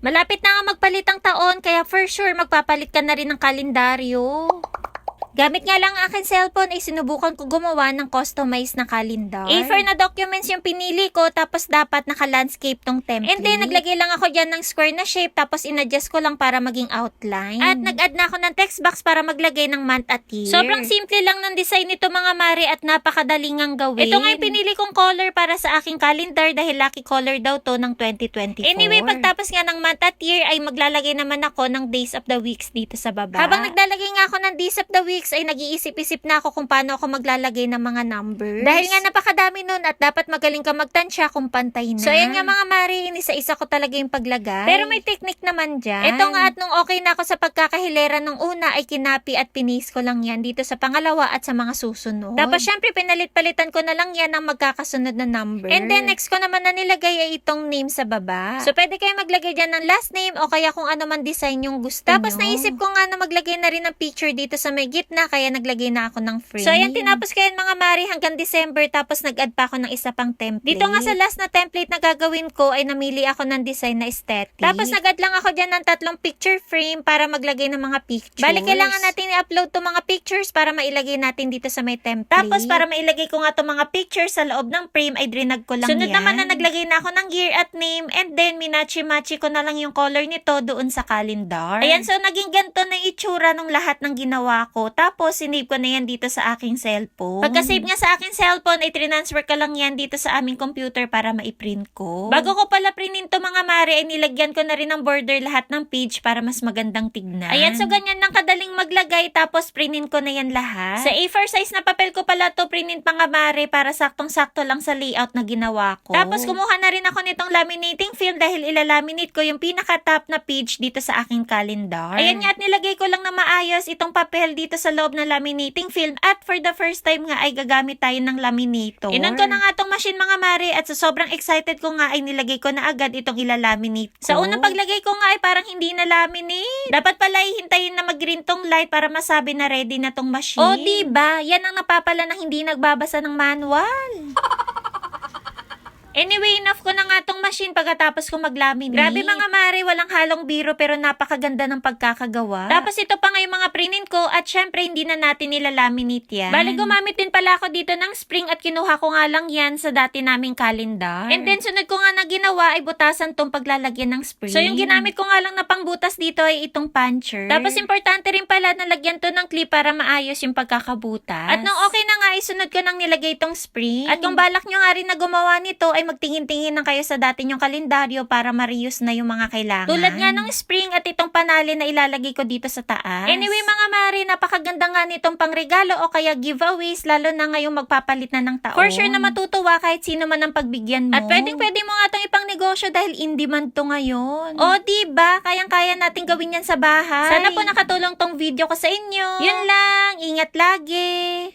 Malapit na nga magpalit ang taon, kaya for sure magpapalit ka na rin ng kalendaryo. Gamit nga lang ang aking cellphone ay sinubukan ko gumawa ng customized na calendar. A4 na documents yung pinili ko, tapos dapat naka-landscape tong template. And then naglagay lang ako dyan ng square na shape, tapos inadjust ko lang para maging outline. At nag-add na ako ng text box para maglagay ng month at year. Sobrang simple lang ng design nito mga mare at napakadaling ngang gawin. Ito nga yung pinili kong color para sa aking calendar dahil lucky color daw to ng 2024. Anyway, pagtapos nga ng month at year ay maglalagay naman ako ng days of the weeks dito sa baba. Habang naglalagay nga ako ng days of the weeks ay nag-iisip-isip na ako kung paano ako maglalagay ng mga numbers. Dahil nga napakadami nun at dapat magaling ka magtansya kung pantay na. So ayan nga mga mare, inisa-isa ko talaga yung paglagay. Pero may technique naman dyan. Ito nga at nung okay na ako sa pagkakahilera nung una ay kinapi at pinis ko lang yan dito sa pangalawa at sa mga susunod. Tapos syempre pinalit-palitan ko na lang yan ng magkakasunod na number. And then next ko naman na nilagay ay itong name sa baba. So pwede kayo maglagay dyan ng last name o kaya kung ano man design yung gusto Tapos naisip ko nga na maglagay na rin ng picture dito sa may gitna kaya naglagay na ako ng frame. So ayan, tinapos ko yan mga mari hanggang December tapos nag-add pa ako ng isa pang template. Dito nga sa last na template na gagawin ko ay namili ako ng design na aesthetic. Tapos nag-add lang ako dyan ng 3 picture frame para maglagay ng mga pictures. Bali, kailangan natin i-upload to mga pictures para mailagay natin dito sa may template. Tapos para mailagay ko nga to mga pictures sa loob ng frame ay drinag ko lang Sunod naman na naglagay na ako ng year at name and then minachi-machi ko na lang yung color nito doon sa calendar. Ayan, so naging ganito na itsura nung lahat ng ginawa ko. Tapos sinave ko na yan dito sa aking cellphone. Pagka-save nga sa aking cellphone, ay transfer ko lang yan dito sa aming computer para ma-print ko. Bago ko pala printin to mga mare, ay nilagyan ko na rin ng border lahat ng page para mas magandang tignan. Ayan, so ganyan lang kadaling maglagay, tapos printin ko na yan lahat. Sa A4 size na papel ko pala to printin pa nga mare para saktong-sakto lang sa layout na ginawa ko. Tapos kumuha na rin ako nitong laminating film dahil ilalaminate ko yung pinaka-top na page dito sa aking calendar. Ayan nga at nilagay ko lang na maayos itong papel dito sa loob ng laminating film at for the first time nga ay gagamit tayo ng laminator. Inon ko na nga tong machine mga mare at sa sobrang excited ko nga ay nilagay ko na agad itong ilalaminate ko. Sa unang paglagay ko nga ay parang hindi na laminate. Dapat pala hihintayin na mag-green tong light para masabi na ready na tong machine. O diba? Yan ang napapala ng hindi nagbabasa ng manual. Anyway, enough ko na nga tong machine pagkatapos ko maglaminate. Grabe mga mare, walang halong biro pero napakaganda ng pagkakagawa. Tapos ito pa nga yung mga printin ko at syempre hindi na natin nilalaminate yan. Bali, gumamit din pala ako dito ng spring at kinuha ko nga lang yan sa dati naming calendar. And then sunod ko nga na ginawa ay butasan tong paglalagyan ng spring. So yung ginamit ko nga lang na pangbutas dito ay itong puncher. Tapos importante rin pala na lagyan to ng clip para maayos yung pagkakabutas. At nung okay na nga ay sunod ko nang nilagay itong spring. At kung balak nyo nga rin na gumawa nito ay magtingin-tingin na kayo sa dati nyong kalendaryo para ma-reuse na yung mga kailangan. Tulad nga ng spring at itong panali na ilalagay ko dito sa taas. Anyway mga mare, napakaganda nga nitong pangregalo o kaya giveaways lalo na ngayong magpapalit na ng taon. For sure na matutuwa kahit sino man ang pagbigyan mo. At pwedeng-pwede mo nga itong ipang negosyo dahil in demand to ngayon. O diba? Kayang-kaya natin gawin yan sa bahay. Sana po nakatulong tong video ko sa inyo. Yun lang, ingat lagi.